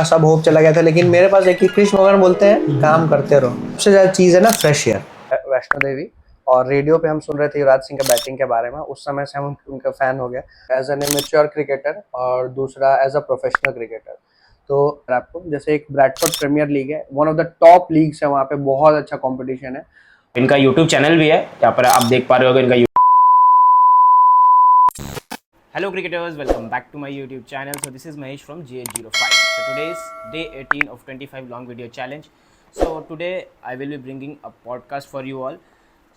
सब होप चला गया था, लेकिन मेरे पास एक ही कृष्ण भगवान बोलते हैं काम करते रहो। सबसे ज्यादा चीज है ना फ्रेश एयर। वैष्णो देवी और रेडियो पे हम सुन रहे थे युवराज सिंह के बैटिंग के बारे में, उस समय से हम उनका फैन हो गए एज एन एमेच्योर क्रिकेटर और दूसरा एज अ प्रोफेशनल क्रिकेटर। तो आपको जैसे एक ब्रैडफोर्ड प्रीमियर लीग है, one of the top leagues है, वहाँ पे बहुत अच्छा कंपटीशन है। इनका यूट्यूब चैनल भी है जहाँ पर आप देख पा रहे होगे इनका। Hello cricketers, welcome back to my YouTube channel. So this is Mahesh from GH05. So today is day 18 of 25 long video challenge. So today I will be bringing a podcast for you all.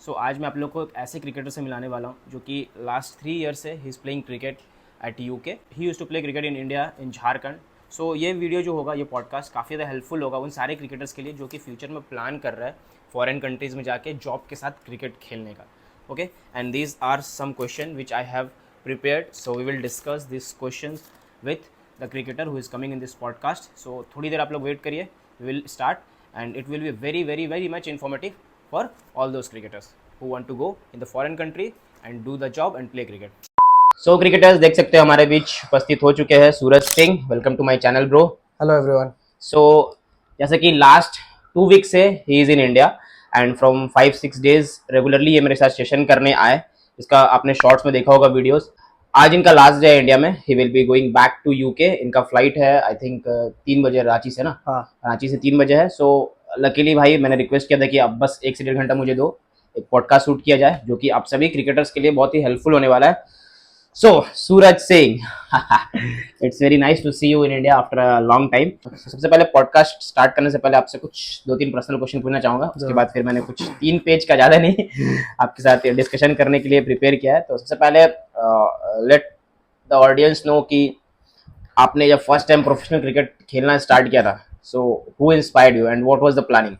So आज मैं आप लोग को एक ऐसे cricketer से मिलाने वाला हूँ जो कि लास्ट 3 ईयर से ही is playing cricket at UK. He used to play cricket in India, in Jharkhand. So ये वीडियो जो होगा, ये पॉडकास्ट काफ़ी ज़्यादा हेल्पफुल होगा उन सारे क्रिकेटर्स के लिए जो कि फ्यूचर में प्लान कर रहा है फॉरेन कंट्रीज़ में जाके जॉब के साथ क्रिकेट खेलने का। Okay, and these are some question which I have prepared, so we will discuss these questions with the cricketer who is coming in this podcast. So थोड़ी देर आप लोग वेट करिए, we will start and it will be very much informative for all those cricketers who want to go in the foreign country and do the job and play cricket. So cricketers देख सकते हो हमारे बीच उपस्थित हो चुके हैं Suraj Singh. Welcome to my channel bro. Hello everyone. So जैसे कि लास्ट 2 वीक से ही is in India and from 5-6 days regularly ये मेरे साथ सेशन करने आए। इसका आपने शॉर्ट्स में देखा होगा वीडियोस। आज इनका लास्ट डे है इंडिया में। He will be going back to UK. इनका फ्लाइट है आई थिंक 3 बजे रांची से ना। हाँ, रांची से 3 बजे है। सो लकीली भाई मैंने रिक्वेस्ट किया था कि अब बस 1 से 1.5 घंटा मुझे दो, एक पॉडकास्ट शूट किया जाए जो कि आप सभी क्रिकेटर्स के लिए बहुत ही हेल्पफुल होने वाला है। So Suraj Singh, it's very nice to see you in India after a long time. सबसे पहले पॉडकास्ट स्टार्ट करने से पहले आपसे कुछ 2-3 पर्सनल क्वेश्चन पूछना चाहूंगा। उसके बाद फिर मैंने कुछ 3 पेज का ज़्यादा नहीं आपके साथ डिस्कशन करने के लिए प्रिपेयर किया है। तो सबसे पहले लेट द ऑडियंस नो कि आपने जब फर्स्ट टाइम प्रोफेशनल क्रिकेट खेलना स्टार्ट किया था, so who inspired you and what was the planning?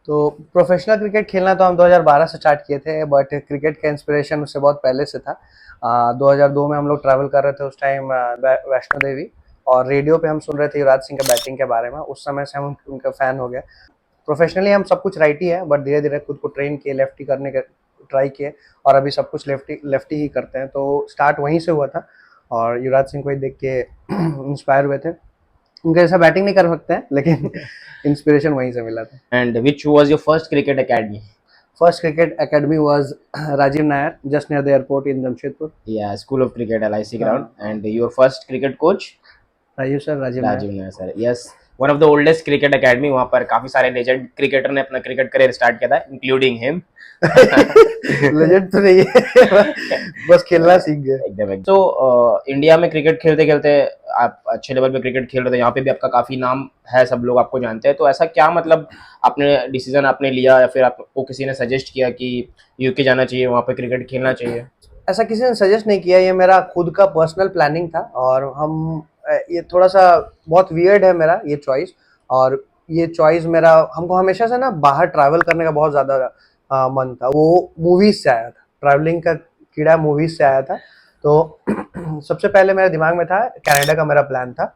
तो प्रोफेशनल क्रिकेट खेलना तो हम 2012 से स्टार्ट किए थे, बट क्रिकेट का इंस्पिरेशन उससे बहुत पहले से था। 2002 में हम लोग ट्रैवल कर रहे थे, उस टाइम वैष्णो देवी, और रेडियो पे हम सुन रहे थे युवराज सिंह के बैटिंग के बारे में, उस समय से हम उनका फ़ैन हो गए। प्रोफेशनली हम सब कुछ राइट ही है, बट धीरे धीरे खुद को ट्रेन किए, लेफ्टी करने के ट्राई किए, और अभी सब कुछ लेफ्टी ही करते हैं। तो स्टार्ट वहीं से हुआ था और युवराज सिंह को ही देख के इंस्पायर हुए थे। उनके जैसा बैटिंग नहीं कर सकते हैं, लेकिन इंस्पिरेशन वहीं से मिला था। And which was your first cricket academy? First cricket academy was Rajiv Nair, just near the airport in Jamshedpur. Yeah, School of Cricket, LIC ground. And your first cricket coach? Rajiv sir, Rajiv Nair. Rajiv Nair sir, yes, one of the oldest cricket academy. वहाँ पर काफी सारे legend cricketer ने अपना cricket career start किया था, including him. Legend तो नहीं है, बस खेलना सीख गए एकदम। तो इंडिया में क्रिकेट खेलते खेलते आप अच्छे लेवल पे क्रिकेट खेल रहे थे, यहाँ पे भी आपका काफी नाम है, सब लोग आपको जानते हैं। तो ऐसा क्या मतलब आपने डिसीजन आपने लिया या फिर आपको किसी ने सजेस्ट किया कि यूके जाना चाहिए, वहाँ पे क्रिकेट खेलना चाहिए? ऐसा किसी ने सजेस्ट नहीं किया, ये मेरा खुद का पर्सनल प्लानिंग था। और हम ये थोड़ा सा बहुत वियर्ड है मेरा ये चॉइस, और ये चॉइस मेरा हमको हमेशा से ना बाहर ट्रैवल करने का बहुत ज़्यादा मन था। वो मूवीज़ से आया था, ट्रैवलिंग का कीड़ा मूवीज़ से आया था। तो सबसे पहले मेरे दिमाग में था कनाडा का मेरा प्लान था।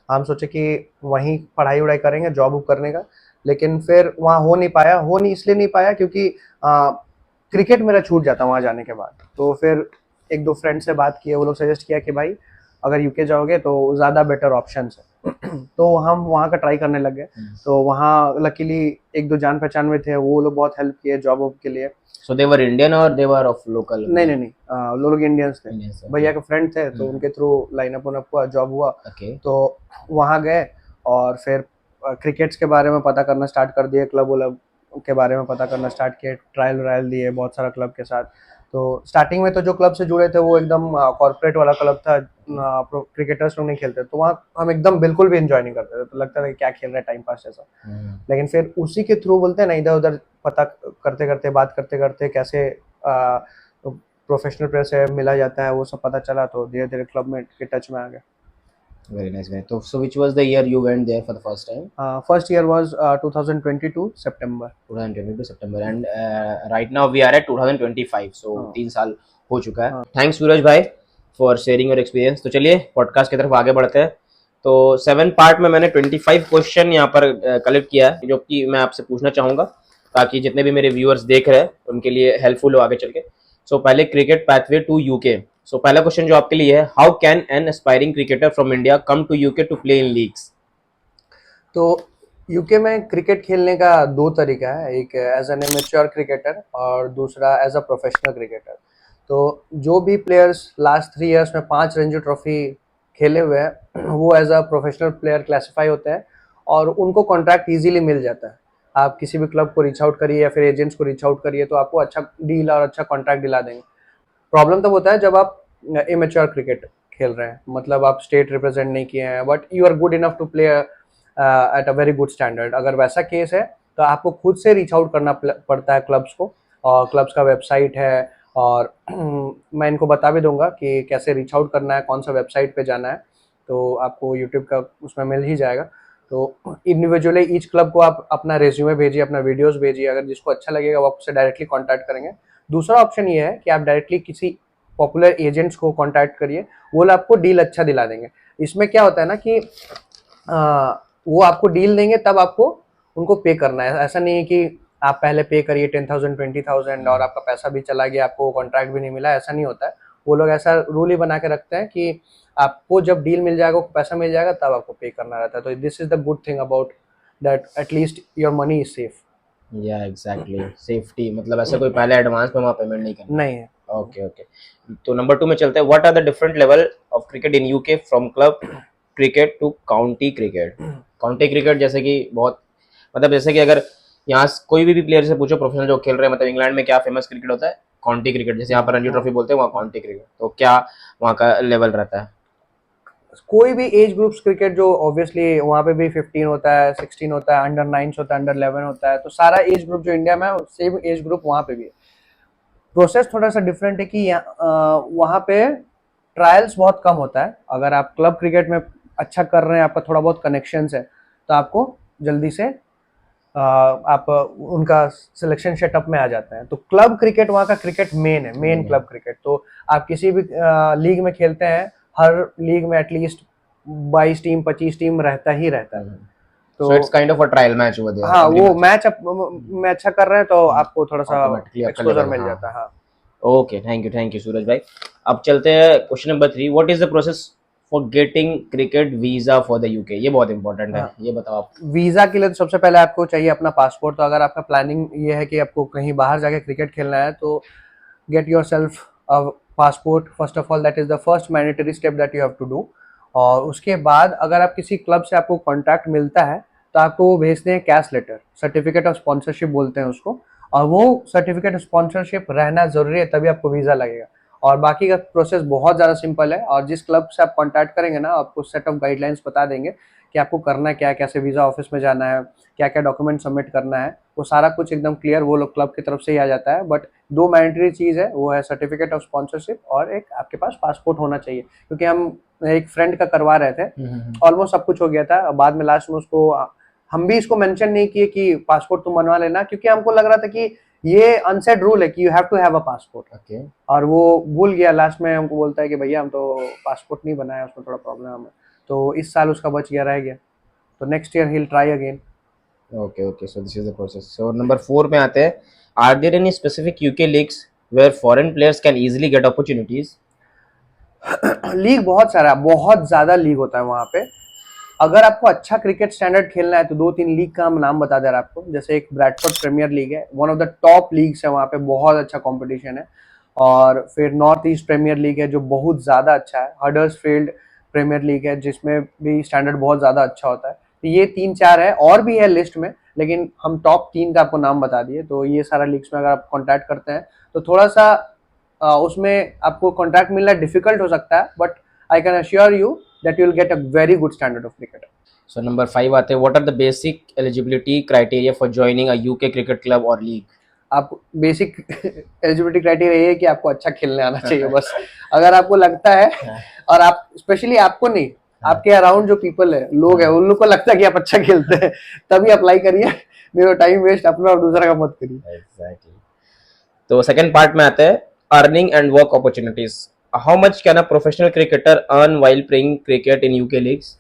हम सोचे कि वहीं पढ़ाई वढ़ाई करेंगे, जॉब वॉब करने का, लेकिन फिर वहाँ हो नहीं इसलिए नहीं पाया क्योंकि क्रिकेट मेरा छूट जाता वहाँ जाने के बाद। तो फिर 1-2 फ्रेंड से बात किए, वो लोग सजेस्ट किया कि भाई अगर यूके जाओगे तो ज़्यादा बेटर ऑप्शन है। तो हम वहाँ का ट्राई करने लग गए। तो वहाँ लकीली 1-2 जान पहचान में थे, वो लोग बहुत हेल्प किए जॉब वॉब के लिए। सो दे वर इंडियन और दे वर ऑफ लोकल? नहीं, लोग इंडियंस थे, Indians, okay. भैया के फ्रेंड थे, तो उनके थ्रू लाइनअप हुआ, जॉब हुआ। Okay. तो वहाँ गए और फिर क्रिकेट्स के बारे में पता करना स्टार्ट कर दिए, क्लब वलब के बारे में पता करना स्टार्ट किए, ट्रायल दिए बहुत सारा क्लब के साथ। तो स्टार्टिंग में तो जो क्लब से जुड़े थे वो एकदम कॉर्पोरेट वाला क्लब था, क्रिकेटर्स लोग नहीं खेलते, तो वहाँ हम एकदम बिल्कुल भी एंजॉय नहीं करते थे। तो लगता था कि क्या खेल रहे हैं, टाइम पास जैसा। लेकिन फिर उसी के थ्रू बोलते हैं ना, इधर उधर पता करते करते, बात करते करते कैसे प्रोफेशनल प्लेयर से मिला जाता है, वो सब पता चला। तो धीरे धीरे क्लब में के टच में आ गया। Very nice, man. So which was the year you went there for the first time? First year was 2022 September. 2022 September and right now we are at 2025. So 3 साल हो चुका है। थैंक्स सूरज भाई फॉर शेयरिंग योर एक्सपीरियंस। तो चलिए podcast की तरफ आगे बढ़ते हैं। तो 7 पार्ट में मैंने 25 क्वेश्चन यहाँ पर कलेक्ट किया है जो कि मैं आपसे पूछना चाहूँगा ताकि जितने भी मेरे व्यूअर्स देख रहे हैं उनके लिए हेल्पफुल हो आगे चल के। सो पहले cricket pathway to UK. So पहला क्वेश्चन जो आपके लिए है, how can an aspiring cricketer from India come to UK to play in leagues? तो यूके में क्रिकेट खेलने का दो तरीका है, एक एज एन एमेच्योर क्रिकेटर और दूसरा एज अ प्रोफेशनल क्रिकेटर। तो जो भी प्लेयर्स लास्ट 3 इयर्स में 5 रणजी ट्रॉफी खेले हुए हैं वो as a professional player classify होते हैं और उनको कॉन्ट्रैक्ट इजीली मिल जाता है। आप किसी भी क्लब को रीच आउट करिए या फिर एजेंट्स को रीच आउट करिए तो आपको अच्छा डील और अच्छा कॉन्ट्रैक्ट दिला देंगे। प्रॉब्लम तब होता है जब आप इमेच्योर क्रिकेट खेल रहे हैं, मतलब आप स्टेट रिप्रेजेंट नहीं किए हैं but you are good enough to play at a very good standard. अगर वैसा केस है तो आपको खुद से रीच आउट करना पड़ता है क्लब्स को, और क्लब्स का वेबसाइट है और मैं इनको बता भी दूंगा कि कैसे रीच आउट करना है, कौन सा वेबसाइट पे जाना है, तो आपको यूट्यूब का उसमें मिल ही जाएगा। तो इंडिविजुअली ईच क्लब को आप अपना रेज्यूमे भेजिए, अपना वीडियोस भेजिए, अगर जिसको अच्छा लगेगा वो आपसे डायरेक्टली कॉन्टैक्ट करेंगे। दूसरा ऑप्शन ये है कि आप डायरेक्टली किसी पॉपुलर एजेंट्स को कॉन्टैक्ट करिए, वो लोग आपको डील अच्छा दिला देंगे। इसमें क्या होता है ना कि वो आपको डील देंगे तब आपको उनको पे करना है। ऐसा नहीं है कि आप पहले पे करिए 10,000 20,000 और आपका पैसा भी चला गया, आपको कॉन्ट्रैक्ट भी नहीं मिला, ऐसा नहीं होता है। वो लोग ऐसा रूल ही बना के रखते हैं कि आपको जब डील मिल जाएगा, पैसा मिल जाएगा, तब आपको पे करना रहता है। तो this is the good thing about that, at least your money is safe. या एग्जैक्टली, सेफ्टी मतलब ऐसा कोई पहले एडवांस में वहाँ पेमेंट नहीं करना। नहीं है। ओके ओके, तो नंबर 2 में चलते हैं। What are the different level of cricket in UK from club cricket to county cricket? County cricket जैसे कि बहुत, मतलब जैसे कि अगर यहाँ कोई भी प्लेयर से पूछो प्रोफेशनल जो खेल रहे हैं, मतलब इंग्लैंड में क्या फेमस क्रिकेट होता है? County cricket. जैसे यहाँ पर रणजी ट्रॉफी बोलते हैं, वहाँ काउंटी क्रिकेट। तो क्या वहाँ का लेवल रहता है? कोई भी एज ग्रुप्स क्रिकेट, जो ऑब्वियसली वहाँ पे भी 15 होता है, 16 होता है, अंडर 9 होता है, अंडर 11 होता है, तो सारा एज ग्रुप जो इंडिया में है सेम एज ग्रुप वहाँ पे भी है। प्रोसेस थोड़ा सा डिफरेंट है कि वहाँ पे ट्रायल्स बहुत कम होता है। अगर आप क्लब क्रिकेट में अच्छा कर रहे हैं, आपका थोड़ा बहुत कनेक्शंस है, तो आपको जल्दी से आप उनका सिलेक्शन सेटअप में आ जाते हैं। तो क्लब क्रिकेट वहाँ का क्रिकेट मेन है, मेन क्लब क्रिकेट। तो आप किसी भी लीग में खेलते हैं, हर लीग में एटलीस्ट 22 टीम 25 टीम रहता ही रहता है। So it's kind of a trial match over there. हाँ, Every वो match. मैच अच्छा कर रहे हैं तो आपको थोड़ा सा Automatically आपका एक्सपोजर level, मिल हाँ। जाता है। हाँ। ओके, थैंक यू सूरज भाई। अब चलते हैं question number 3। What is the process for getting cricket visa for the UK? ये बहुत इंपॉर्टेंट है, हाँ। ये बताओ आप। वीजा के लिए तो सबसे पहले आपको चाहिए अपना पासपोर्ट। तो अगर आपका प्लानिंग ये है कि आपको कहीं बाहर जाके क्रिकेट खेलना है तो get yourself a passport first of all, that is the first mandatory step that you have to do. और उसके बाद अगर आप किसी क्लब से आपको कॉन्ट्रैक्ट मिलता है तो आपको वो भेजते हैं CAS letter, certificate of sponsorship बोलते हैं उसको। और वो सर्टिफिकेट ऑफ स्पॉन्सरशिप रहना जरूरी है, तभी आपको वीजा लगेगा। और बाकी का प्रोसेस बहुत ज़्यादा सिंपल है, और जिस क्लब से आप कॉन्टैक्ट करेंगे ना, आपको सेट ऑफ गाइडलाइंस बता देंगे कि आपको करना क्या है, कैसे वीज़ा ऑफिस में जाना है, क्या क्या डॉक्यूमेंट सबमिट करना है। वो सारा कुछ एकदम क्लियर वो लोग क्लब की तरफ से ही आ जाता है। बट दो मैंडेटरी चीज़ है, वो है सर्टिफिकेट ऑफ स्पॉन्सरशिप और एक आपके पास पासपोर्ट होना चाहिए। क्योंकि हम एक फ्रेंड का करवा रहे थे, ऑलमोस्ट सब कुछ हो गया था, बाद में लास्ट में उसको हम भी इसको मेंशन नहीं किए कि पासपोर्ट तुम बनवा लेना, क्योंकि हमको लग रहा था कि ये अनसेड रूल है कि you have to have a passport. Okay. और वो भूल गया, लास्ट में हमको बोलता है कि भैया हम तो पासपोर्ट नहीं बनाया, उसमें थोड़ा प्रॉब्लम है। तो इस साल उसका बच गया, रह गया। तो नेक्स्ट ईयर ही will try again. Okay okay, so this is the process. So number 4 में आते हैं। Are there any specific UK leagues where foreign players can easily get opportunities? League बहुत सारा, बहुत ज़्यादा लीग होता है वहाँ पे। अगर आपको अच्छा क्रिकेट स्टैंडर्ड खेलना है तो 2-3 लीग का हम नाम बता दे रहे हैं आपको। जैसे एक ब्रैडफोर्ड प्रीमियर लीग है, one of the top leagues है, वहाँ पे बहुत अच्छा कंपटीशन है। और फिर नॉर्थ ईस्ट प्रीमियर लीग है जो बहुत ज़्यादा अच्छा है। हडर्सफील्ड प्रीमियर लीग है जिसमें भी स्टैंडर्ड बहुत ज़्यादा अच्छा होता है। तो ये 3-4 है, और भी है लिस्ट में, लेकिन हम टॉप 3 का आपको नाम बता दिए। तो ये सारा लीग्स में अगर आप कॉन्टैक्ट करते हैं तो थोड़ा सा उसमें आपको कॉन्ट्रैक्ट मिलना डिफिकल्ट हो सकता है, but I can assure you that you will get a very good standard of cricket. So number 5 आते हैं। What are the basic eligibility criteria for joining a UK cricket club और league? आप basic eligibility criteria ये है कि आपको अच्छा खेलने आना चाहिए बस। अगर आपको लगता है, और आप स्पेशली आपको नहीं, आपके अराउंड जो पीपल है, लोग हैं, उन लोग को लगता है कि आप अच्छा खेलते हैं, तभी अप्लाई करिए। मेरा टाइम वेस्ट अपना और दूसरा का मत करिए। एग्जैक्टली। तो सेकंड पार्ट में आते हैं। Earning and work opportunities. How much can a professional cricketer earn while playing cricket in UK leagues?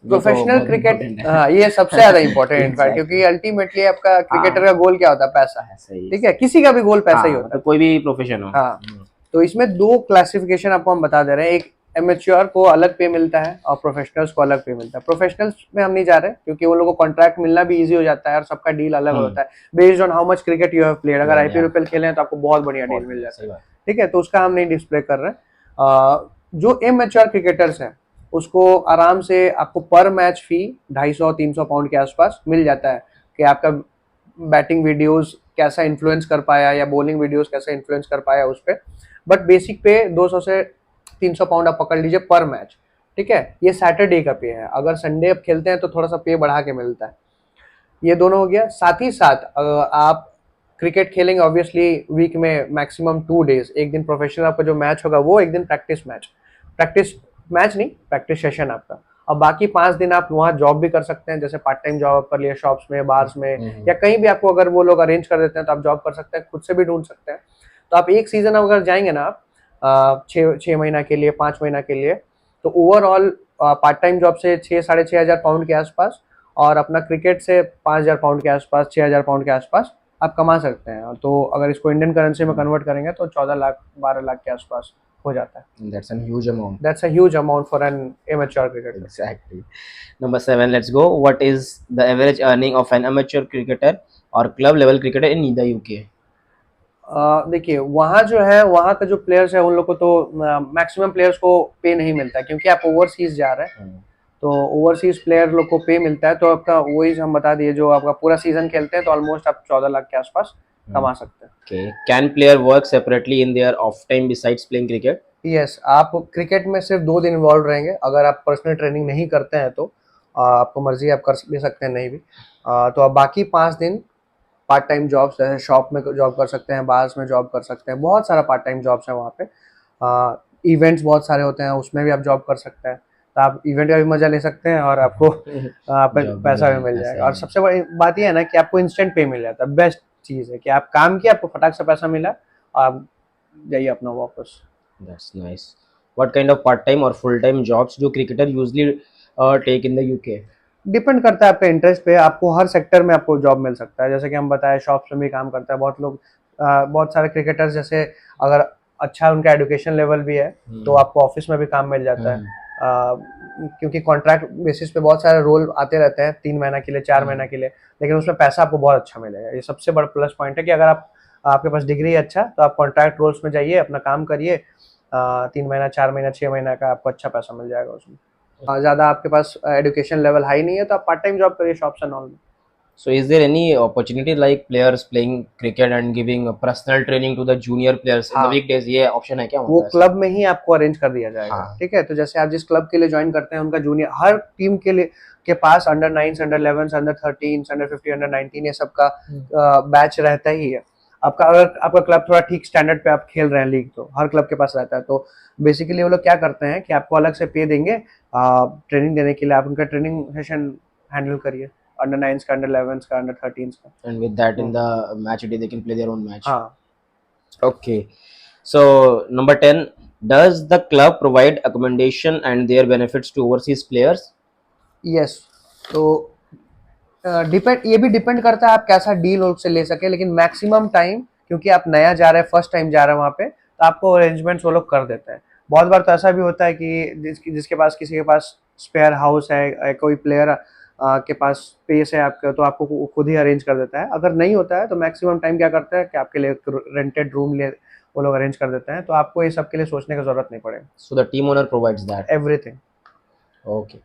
Professional cricket, हाँ, ये सबसे ज्यादा इंपॉर्टेंट इनफैक्ट, क्योंकि अल्टीमेटली आपका क्रिकेटर का गोल क्या होता है? पैसा। ठीक है, किसी का भी गोल पैसा ही होता है, कोई भी प्रोफेशन हो। हाँ। तो इसमें 2 क्लासिफिकेशन आपको हम बता दे रहे हैं। एक एमेच्योर को अलग पे मिलता है और प्रोफेशनल्स को अलग पे मिलता है। प्रोफेशनल्स में हम नहीं जा रहे क्योंकि उन लोगों को कॉन्ट्रैक्ट मिलना भी इजी हो जाता है और सबका डील अलग होता है based on how much cricket you have played. अगर आईपीएल खेले हैं तो आपको बहुत बढ़िया डील मिल जाता है, ठीक है, तो उसका हम नहीं डिस्प्ले कर रहे हैं। जो इमेच्योर क्रिकेटर्स हैं उसको आराम से आपको पर मैच फी 250-300 पाउंड के आसपास मिल जाता है कि आपका बैटिंग वीडियोस कैसा इन्फ्लुएंस कर पाया या बॉलिंग वीडियोस कैसा इन्फ्लुएंस कर पाया उस पर। बट बेसिक पे 200 से 300 पाउंड आप पकड़ लीजिए पर मैच, ठीक है। ये सैटरडे का पे है, अगर संडे आप खेलते हैं तो थोड़ा सा पे बढ़ा के मिलता है। ये दोनों हो गया। साथ ही साथ आप क्रिकेट खेलेंगे ऑब्वियसली वीक में मैक्सिमम 2 डेज, एक दिन प्रोफेशनल आपका जो मैच होगा वो, एक दिन प्रैक्टिस मैच नहीं प्रैक्टिस सेशन आपका। अब बाकी 5 दिन आप वहाँ जॉब भी कर सकते हैं, जैसे पार्ट टाइम जॉब कर लिया शॉप्स में, बार्स में, या कहीं भी आपको अगर वो लोग अरेंज कर देते हैं तो आप जॉब कर सकते हैं, खुद से भी ढूंढ सकते हैं। तो आप एक सीजन अगर जाएंगे ना आप 6 महीना के लिए, 5 महीना के लिए, तो ओवरऑल पार्ट टाइम जॉब से 6-6.5 हजार पाउंड के आसपास और अपना क्रिकेट से 5,000 पाउंड के आसपास, 6,000 पाउंड के आसपास आप कमा सकते हैं। तो अगर इसको इंडियन करेंसी में कन्वर्ट करेंगे तो 14 लाख 12 लाख के आसपास हो जाता है। That's a huge amount. That's a huge amount for an amateur cricketer. Exactly. Number 7, let's go. What is the average earning of an amateur cricketer or club level cricketer in the UK? देखिए वहाँ जो है, वहाँ का जो players है उन लोग को तो मैक्सिमम प्लेयर्स को पे नहीं मिलता है क्योंकि आप ओवरसीज जा रहे हैं। तो ओवरसीज प्लेयर लोग को पे मिलता है, तो आपका वही हम बता दिए, जो आपका पूरा सीजन खेलते हैं तो ऑलमोस्ट आप 14 लाख के आसपास कमा सकते हैं। Okay. Can player work separately in their off time besides playing cricket? Yes, आप क्रिकेट में सिर्फ 2 दिन इन्वॉल्व रहेंगे। अगर आप पर्सनल ट्रेनिंग नहीं करते हैं तो आपको मर्जी आप कर भी सकते हैं, नहीं भी तो आप बाकी 5 दिन पार्ट टाइम जॉब्स, जैसे शॉप में जॉब कर सकते हैं, बार्स में जॉब कर सकते हैं, बहुत सारा पार्ट टाइम जॉब्स हैं वहाँ पे। इवेंट्स बहुत सारे होते हैं, उसमें भी आप जॉब कर सकते हैं, तो आप इवेंट का भी मजा ले सकते हैं और आपको पैसा भी मिल जाएगा। और सबसे बड़ी बात यह है ना कि आपको इंस्टेंट पे मिल जाता है। बेस्ट चीज़ है कि आप काम किया, आपको फटाक से पैसा मिला और आप जाइए अपना वापस। That's nice. What kind of part-time or full-time jobs do cricketer usually take in the UK? Depend करता है आपका इंटरेस्ट पे, आपको हर सेक्टर में आपको जॉब मिल सकता है। जैसे कि हम बताए शॉप्स में भी काम करता है बहुत लोग, बहुत सारे क्रिकेटर्स, जैसे अगर अच्छा उनका एजुकेशन लेवल भी है तो आपको ऑफिस में भी काम मिल जाता है। क्योंकि कॉन्ट्रैक्ट बेसिस पे बहुत सारे रोल आते रहते हैं 3 महीना के लिए, 4 महीना के लिए, लेकिन उसमें पैसा आपको बहुत अच्छा मिलेगा। ये सबसे बड़ा प्लस पॉइंट है कि अगर आपके पास डिग्री है अच्छा, तो आप कॉन्ट्रैक्ट रोल्स में जाइए, अपना काम करिए, 3 महीना, 4 महीना, 6 महीना का आपको अच्छा पैसा मिल जाएगा उसमें। ज़्यादा आपके पास एजुकेशन लेवल हाई नहीं है तो आप पार्ट टाइम जॉब करिए शॉप्स एंड ऑल में। So is there any opportunity like players playing cricket and giving a personal training to the junior players in the weekdays? ये ऑप्शन है क्या? वो क्लब में ही आपको अरेंज कर दिया जाएगा। ठीक है, तो जैसे आप जिस क्लब के लिए ज्वाइन करते हैं उनका जूनियर, हर टीम के लिए के पास under 9, under 11, under 13, under 15, under 19 ये सब का बैच रहता ही है। आपका अगर आपका क्लब थोड़ा ठीक स्टैंडर्ड पे आप खेल रहे हैं लीग, तो हर क्लब के पास रहता है। तो बेसिकली वो लोग क्या करते हैं कि आपको अलग से पे देंगे ट्रेनिंग देने के लिए, आप उनका ट्रेनिंग सेशन हैंडल करिए, अंडर 9 का, अंडर 11 का, अंडर 13 का। And with that in the match day they can play their own match. हाँ। Okay. So number 10, does the club provide accommodation and their benefits to overseas players? Yes. तो ये भी depend करता है आप कैसा डील उससे ले सके, लेकिन मैक्सिमम टाइम क्योंकि आप नया जा रहे हैं, फर्स्ट टाइम जा रहे हैं वहाँ पे, तो आपको अरेंजमेंट्स वो लोग कर देते हैं। बहुत बार तो ऐसा भी होता है कि जिसके पास किसी के पास स्पेयर हाउस है, कोई प्लेयर के पास स्पेस है आपका, तो आपको खुद ही अरेंज कर देता है। अगर नहीं होता है तो मैक्सिमम टाइम क्या करता है कि आपके लिए रेंटेड रूम ले वो लोग अरेंज कर देते हैं, तो आपको ये सब के लिए सोचने की जरूरत नहीं पड़ेगी। So the team owner provides that. Everything. Okay.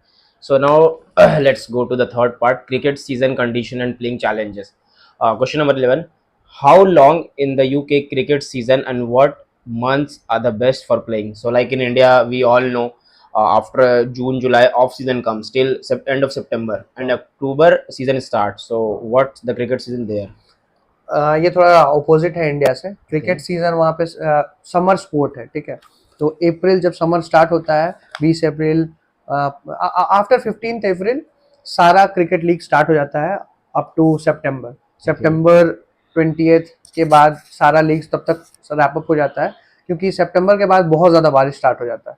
So now let's go to the third part, cricket season condition and playing challenges. Question number 11, how long in the UK cricket season and what months are the best for playing? So like in India we all know after June July off season comes till end of September and October season starts. So what's the cricket season there? ये थोड़ा opposite है India से। Cricket season वहाँ पे summer sport है, ठीक है। तो अप्रैल जब समर स्टार्ट होता है, 20 अप्रैल आफ्टर 15 अप्रैल सारा क्रिकेट लीग स्टार्ट हो जाता है अप टू सितंबर। सितंबर 20 के बाद सारा लीग तब तक रैप अप हो जाता है, क्योंकि सितंबर के बाद बहुत ज़्यादा बारिश स्टार्ट हो जाता है।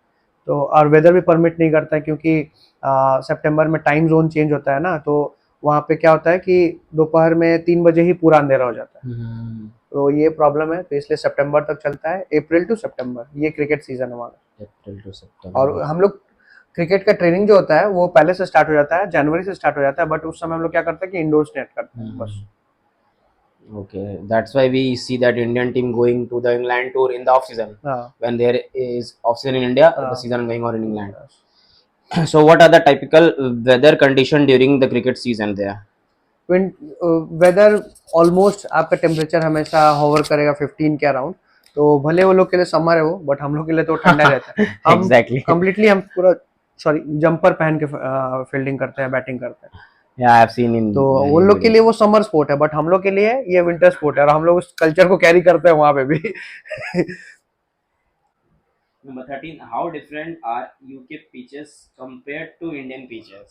तो और वेदर भी परमिट नहीं करता है, क्योंकि सितंबर में टाइम जोन चेंज होता है ना, तो वहाँ पे क्या होता है कि दोपहर में 3 बजे ही पूरा अंधेरा हो जाता है। तो ये प्रॉब्लम है, तो इसलिए सितंबर तक चलता है, अप्रैल टू सितंबर ये क्रिकेट सीजन हमारा। अप्रैल टू सितंबर। और हम लोग क्रिकेट का ट्रेनिंग जो होता है वो पहले से स्टार्ट हो जाता है, जनवरी से स्टार्ट हो जाता है, बट उस समय हम लोग क्या करते हैं कि इंडोर्स नेट करते हैं बस। Okay, that's why we see that Indian team going to the England tour in the off season. हाँ When there is off season in India, हाँ। the season going on in England. So what are the typical weather condition during the cricket season there? Weather almost आपका temperature हमेशा hover करेगा 15 के around, तो भले वो लोग के लिए समर है वो, बट हम लोग के लिए तो ठंडा रहता है। हम Exactly. कंप्लीटली हम पूरा जंपर पहन के फील्डिंग करते हैं, बैटिंग करते हैं। Yeah, I have seen in. तो उन लोग के लिए वो समर स्पोर्ट है, बट हम लोग के लिए ये विंटर स्पोर्ट है, और हम लोग उस कल्चर को कैरी करते हैं वहां पे भी। Number 13. How different are UK pitches compared to Indian pitches?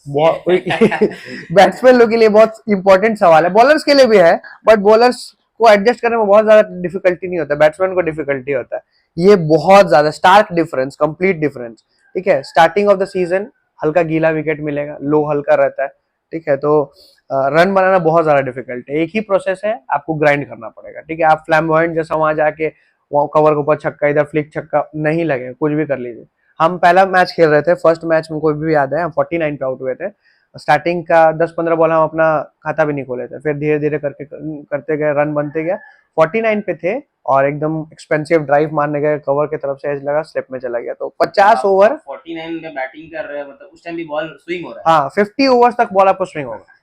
Batsman लोग के लिए बहुत इंपॉर्टेंट सवाल है, बॉलर्स के लिए भी है, बट बॉलर्स को एडजस्ट करने में बहुत ज्यादा डिफिकल्टी नहीं होता, बैट्समैन को डिफिकल्टी होता है। ये बहुत ज्यादा स्टार्क डिफरेंस, कंप्लीट डिफरेंस। ठीक है, स्टार्टिंग ऑफ द सीजन हल्का गीला विकेट मिलेगा, लो हल्का रहता है। ठीक है, तो रन बनाना बहुत ज्यादा डिफिकल्ट है। एक ही प्रोसेस है, आपको ग्राइंड करना पड़ेगा। ठीक है, आप फ्लैम्बॉयंट जैसा वहां जाके वहाँ कवर के ऊपर छक्का, इधर फ्लिक छक्का नहीं लगे, कुछ भी कर लीजिए। हम पहला मैच खेल रहे थे, फर्स्ट मैच में कोई भी याद है, हम 49 पे आउट हुए थे। स्टार्टिंग का 10-15 बॉल हम अपना खाता भी नहीं खोले थे, फिर धीरे धीरे करके करते गए, रन बनते गया। 49 पे थे और एकदम एक्सपेंसिव ड्राइव मारने गए, कवर की तरफ से एज लगा, स्लिप में चला गया। तो 50 ओवर 49 में बैटिंग कर रहे हैं, मतलब उस टाइम भी बॉल स्विंग हो रहा है। हाँ, 50 ओवर्स तक बॉल आपको स्विंग होगा।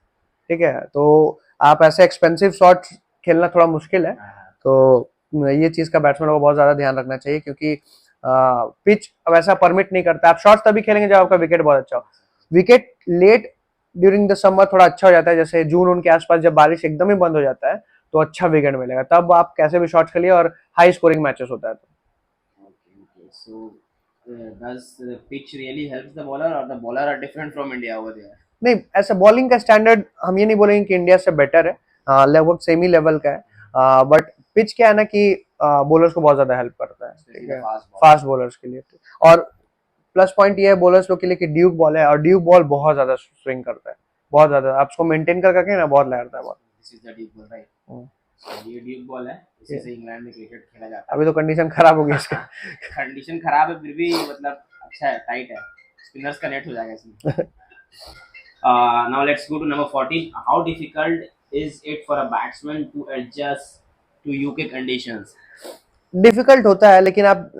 ठीक है, तो आप ऐसे एक्सपेंसिव शॉट खेलना थोड़ा मुश्किल है, तो ये चीज का बैट्समैन को बहुत ज्यादा ध्यान रखना चाहिए, क्योंकि पिच वैसा परमिट नहीं करता। आप शॉट्स तभी खेलेंगे जब आपका विकेट बहुत अच्छा हो। Wicket late during the summer थोड़ा अच्छा हो जाता है, जैसे जून उनके आसपास जब बारिश एकदम ही बंद हो जाता है तो अच्छा विकेट मिलेगा, तब आप कैसे भी शॉट्स खेलिए और हाई स्कोरिंग मैचेस होता है। Okay. So does the pitch really helps the bowler, or the bowler are different from India over there? नहीं, ऐसा बॉलिंग का स्टैंडर्ड हम ये नहीं बोलेंगे कि इंडिया से बेटर है, लगभग सेमी लेवल का है, बट पिच क्या है ना कि बॉलर्स को बहुत ज्यादा हेल्प करता है। ठीक है, फास्ट बॉलर्स के लिए। और प्लस पॉइंट ये है बॉलर्स लोग के लिए कि ड्यूक बॉल है, और ड्यूक बॉल बहुत ज्यादा स्विंग करता है, बहुत ज्यादा। आप उसको मेंटेन कर करके ना बहुत लहरता है ball. This is the deep ball, right? ये deep ball है, इसी से इंग्लैंड में क्रिकेट खेला जाता है। अभी तो कंडीशन खराब हो गई इसका। कंडीशन खराब है, फिर भी मतलब अच्छा है, टाइट है, स्पिनर्स का नेट हो जाएगा इसमें। Now let's go to number 14. How difficult is it for a batsman to adjust to UK conditions? Difficult होता है, लेकिन आप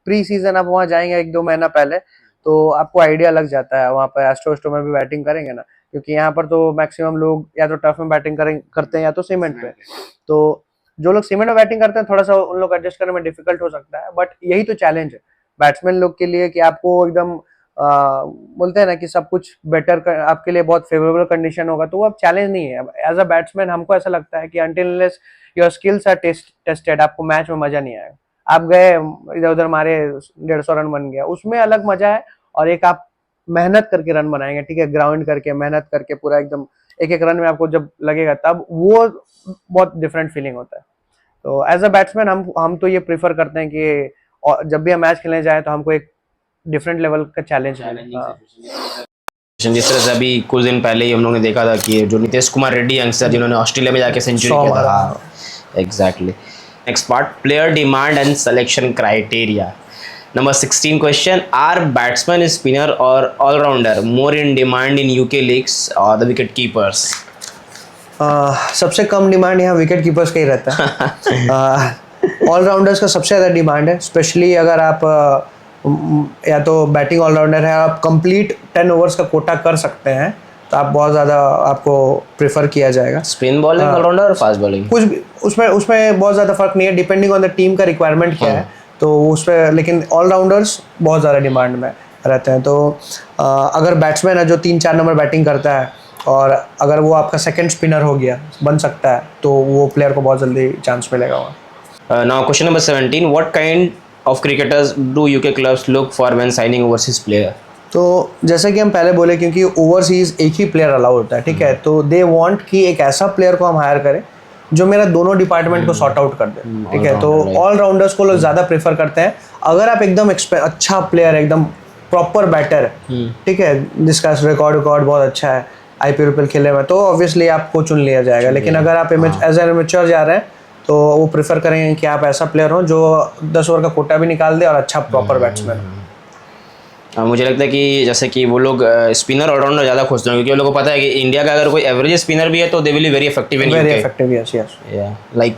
प्री सीजन आप वहाँ जाएंगे 1-2 महीना पहले, तो आपको आइडिया लग जाता है। वहाँ पर एस्ट्रो में भी बैटिंग करेंगे ना, क्योंकि यहाँ पर तो मैक्सिमम लोग या तो टफ में बैटिंग करते हैं या तो सीमेंट पे। तो जो लोग सीमेंट में बैटिंग करते हैं थोड़ा सा उन लोग एडजस्ट करने में डिफिकल्ट हो सकता है, बट यही तो चैलेंज है बैट्समैन लोग के लिए कि आपको एकदम बोलते हैं ना कि सब कुछ बेटर आपके लिए बहुत फेवरेबल कंडीशन होगा, तो वो अब चैलेंज नहीं है। एज अ बैट्समैन हमको ऐसा लगता है कि until unless your skills are tested, आपको मैच में मजा नहीं आएगा। आप गए इधर उधर मारे 150 रन बन गया, उसमें अलग मजा है, और एक आप मेहनत करके रन बनाएंगे। ठीक है, ग्राउंड करके मेहनत करके पूरा एकदम एक एक रन में आपको जब लगेगा, तब वो बहुत डिफरेंट फीलिंग होता है। तो एज अ बैट्समैन हम तो ये प्रीफर करते हैं कि जब भी हम मैच खेलने जाए तो हमको एक डिफरेंट लेवल का चैलेंज जिस तरह से अभी कुछ दिन पहले ही हम लोग ने देखा था कि जो नितेश कुमार रेड्डी यंगस्टर जिन्होंने ऑस्ट्रेलिया में जाके सेंचुरी किया था। Exactly. Next part, player demand and selection criteria. Number 16 question, are batsman, spinner or all-rounder more in demand in UK leagues or the wicket keepers? सबसे कम डिमांड यहाँ विकेट कीपर्स का ही रहता है। ऑलराउंडर्स का सबसे ज़्यादा डिमांड है, स्पेशली अगर आप या तो बैटिंग ऑलराउंडर है, आप कंप्लीट 10 ओवर्स का कोटा कर सकते हैं, तो आप बहुत ज़्यादा आपको प्रेफर किया जाएगा। स्पिन बॉलिंग ऑलराउंडर और फास्ट बॉलिंग कुछ भी उसमें बहुत ज़्यादा फर्क नहीं है, डिपेंडिंग ऑन द टीम का रिक्वायरमेंट क्या है, तो उस पर। लेकिन ऑलराउंडर्स बहुत ज़्यादा डिमांड में रहते हैं। तो अगर बैट्समैन है जो 3-4 नंबर बैटिंग करता है, और अगर वो आपका सेकंड स्पिनर हो गया बन सकता है, तो वो प्लेयर को बहुत जल्दी चांस मिलेगा वहाँ। Now question number 17, what kind of cricketers do UK clubs look for when signing overseas player? तो जैसे कि हम पहले बोले, क्योंकि ओवरसीज एक ही प्लेयर अलाउ होता है, ठीक है, तो दे वांट कि एक ऐसा प्लेयर को हम हायर करें जो मेरा दोनों डिपार्टमेंट को सॉर्ट आउट कर दे। ठीक है, तो ऑलराउंडर्स को लोग ज़्यादा प्रेफर करते हैं। अगर आप एकदम अच्छा प्लेयर, एकदम प्रॉपर बैटर, ठीक है, जिसका रिकॉर्ड बहुत अच्छा है IPL खेलने में, तो ऑब्वियसली आपको चुन लिया जाएगा। लेकिन अगर आप एज एन एमेच्योर जा रहे हैं, तो वो प्रेफर करेंगे कि आप ऐसा प्लेयर हो जो 10 ओवर का कोटा भी निकाल दे और अच्छा प्रॉपर बैट्समैन हो। मुझे लगता है कि जैसे कि वो लोग स्पिनर ऑलराउंडर ज़्यादा खोजते हैं, क्योंकि वो लोगों को पता है कि इंडिया का अगर कोई एवरेज स्पिनर भी है तो they will be very effective in very UK. Effective, yes yes. Like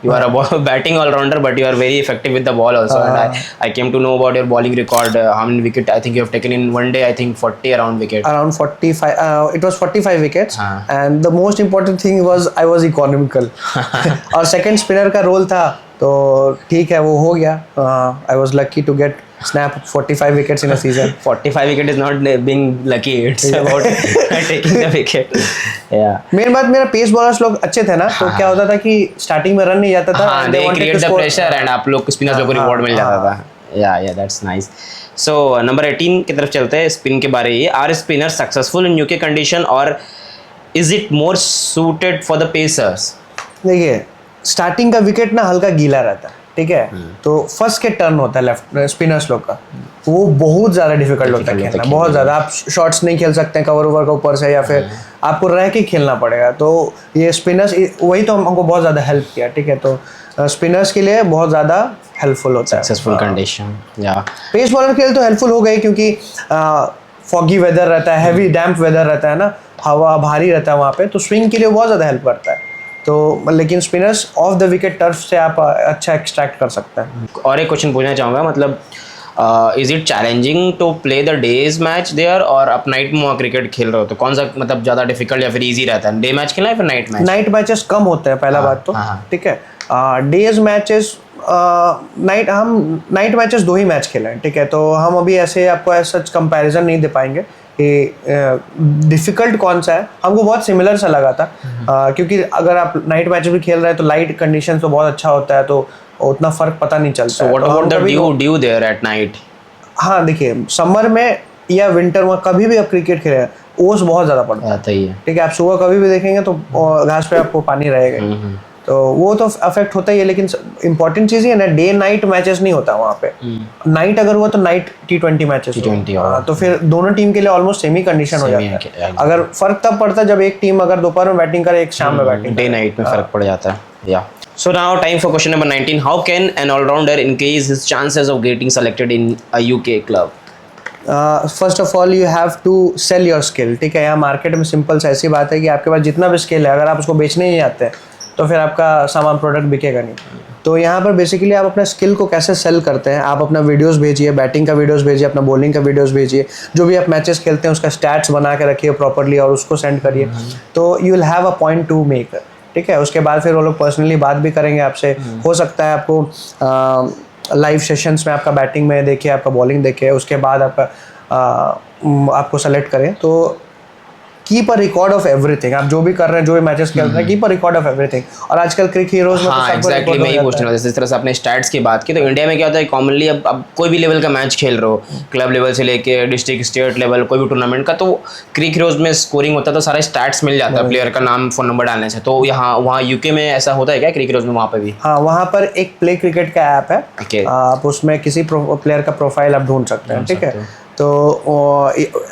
you are a batting all-rounder, but you are very effective with the ball also. And I came to know about your bowling record. How many wicket I think you have taken in one day? I think 40 around wicket. Around 45. It was 45 wickets. हाँ. And the most important thing was I was economical. और second spinner का role था, तो ठीक है वो हो गया. I was lucky to get snap 45 wickets in a season. 45 wicket is not being lucky. It's about taking the wicket. Yeah. Main बात मेरा पेस बॉलर्स लोग अच्छे थे ना, तो क्या होता था कि स्टार्टिंग में रन नहीं जाता था. हाँ, they create the pressure and आप लोग स्पिनर्स लोग को रिवॉर्ड मिल जाता था. Yeah, that's nice. So number 18 की तरफ चलते हैं. स्पिन के बारे में, are spinners successful in UK condition or is it more suited for the pacers? देखिए स्टार्टिंग का विकेट ना हल्का गीला रहता है, ठीक है, तो फर्स्ट के टर्न होता है लेफ्ट स्पिनर्स लोग का, वो बहुत ज़्यादा डिफिकल्ट होता है खेलना, बहुत ज़्यादा. आप शॉट्स नहीं खेल सकते हैं कवर ओवर का ऊपर से, या फिर आपको रह के खेलना पड़ेगा. तो ये स्पिनर्स वही तो हमको बहुत ज़्यादा हेल्प किया, ठीक है. तो स्पिनर्स के लिए बहुत ज़्यादा हेल्पफुल होता है. Successful condition. या पेस बॉलर के लिए तो हेल्पफुल हो गई, क्योंकि फॉगी वेदर रहता है, हैवी डैम्प वेदर रहता है ना, हवा भारी रहता है वहाँ पे, तो स्विंग के लिए बहुत ज़्यादा हेल्प करता है. तो लेकिन spinners of the wicket turf से आप अच्छा एक्सट्रैक्ट कर सकते हैं. और एक क्वेश्चन पूछना चाहूँगा, मतलब is it challenging to play the days match there, और आप नाइट में क्रिकेट खेल रहे हो तो कौन सा मतलब ज़्यादा डिफिकल्ट या फिर इजी रहता है, डे मैच खेलना या फिर नाइट मैच? नाइट मैचेस कम होते हैं पहला बात तो, ठीक है. डेज मैचेस हम नाइट मैचेस 2 ही मैच खेले हैं, ठीक है. तो हम अभी ऐसे आपको ऐसा कंपैरिजन नहीं दे पाएंगे कि डिफ़िकल्ट कौन सा है. हमको बहुत सिमिलर सा लगा था, क्योंकि अगर आप नाइट मैच भी खेल रहे हैं तो लाइट कंडीशन तो बहुत अच्छा होता है, तो उतना फ़र्क पता नहीं चलता. So what about the dew there at night? हाँ देखिए, समर में या विंटर में कभी भी आप क्रिकेट खेल रहे हैं, ओस बहुत ज़्यादा पड़ता है, ठीक है. आप सुबह कभी भी देखेंगे तो घास पे आपको पानी रहेगा, तो वो तो अफेक्ट होता ही है. लेकिन इंपॉर्टेंट चीज़ ये ना, डे नाइट मैचेस नहीं होता वहाँ पे. नाइट अगर हुआ तो नाइट T20 मैचेस, तो फिर दोनों टीम के लिए ऑलमोस्ट सेमी कंडीशन हो जाता है. अगर फर्क तब पड़ता है जब एक टीम अगर दोपहर में बैटिंग करे, एक शाम में बैटिंग, डे नाइट में फर्क पड़ जाता है. या so now time for question number 19. How can an all-rounder increase his chances of getting selected in a UK club? First of all you have to sell your skill, ठीक है. यहाँ market में सिंपल सा ऐसी बात है कि आपके पास जितना भी स्किल है, अगर आप उसको बेचने नहीं आते तो फिर आपका सामान प्रोडक्ट बिकेगा नहीं. तो यहाँ पर बेसिकली आप अपना स्किल को कैसे सेल करते हैं, आप अपना वीडियोस भेजिए, बैटिंग का वीडियोस भेजिए, अपना बॉलिंग का वीडियोस भेजिए, जो भी आप मैचेस खेलते हैं उसका स्टैट्स बना के रखिए प्रॉपर्ली और उसको सेंड करिए, तो you will have a point two make, ठीक है. उसके बाद फिर वो लोग पर्सनली बात भी करेंगे आपसे. हो सकता है आपको लाइव सेशंस में आपका बैटिंग में देखे, आपका बॉलिंग देखे, उसके बाद आपको सेलेक्ट करें. तो keep a record of everything. आप जो भी कर रहे हैं, जो भी मैचेस खेल रहे हैं, keep a record of everything. और आजकल क्रिक हीरोज में हाँ एग्जैक्टली मैं ही पूछने वाला. जिस तरह से आपने स्टैट्स की बात की, तो इंडिया में क्या होता है कॉमनली, अब कोई भी लेवल का मैच खेल रहे हो, क्लब लेवल से लेके डिस्ट्रिक्ट स्टेट लेवल कोई भी टूर्नामेंट का, तो क्रिक हीरोज में स्कोरिंग होता है तो सारे स्टैट्स मिल जाता है प्लेयर का नाम, फोन नंबर डालने से. तो यहाँ वहाँ यूके में ऐसा होता है क्या क्रिक हीरोज में? वहाँ पे भी हाँ, वहाँ पर एक प्ले क्रिकेट का ऐप है, आप उसमें किसी प्लेयर का प्रोफाइल आप ढूंढ सकते हैं, ठीक है. तो